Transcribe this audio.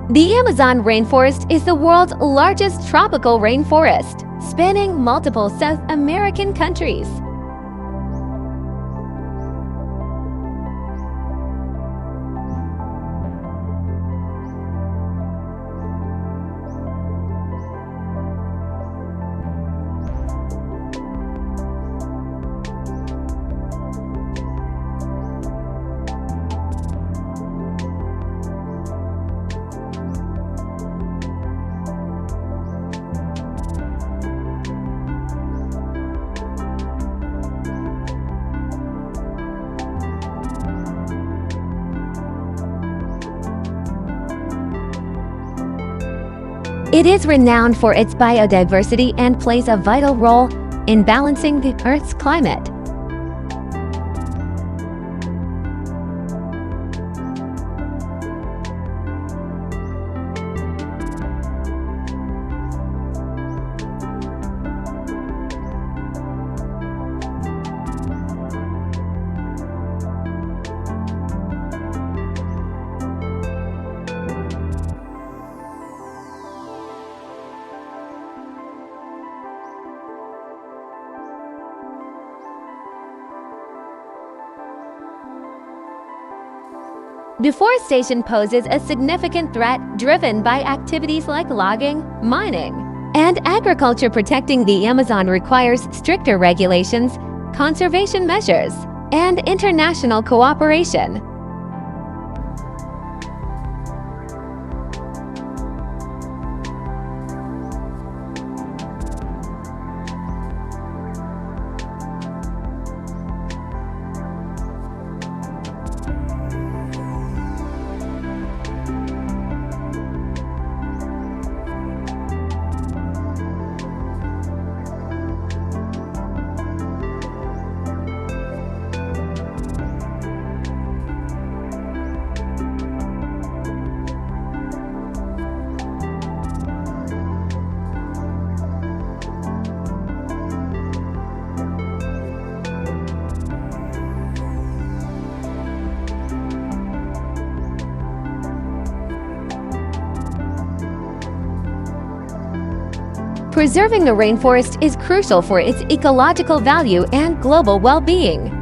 The Amazon rainforest is the world's largest tropical rainforest, spanning multiple South American countries. It is renowned for its biodiversity and plays a vital role in balancing the Earth's climate. Deforestation poses a significant threat driven by activities like logging, mining, and agriculture. Protecting the Amazon requires stricter regulations, conservation measures, and international cooperation. Preserving the rainforest is crucial for its ecological value and global well-being.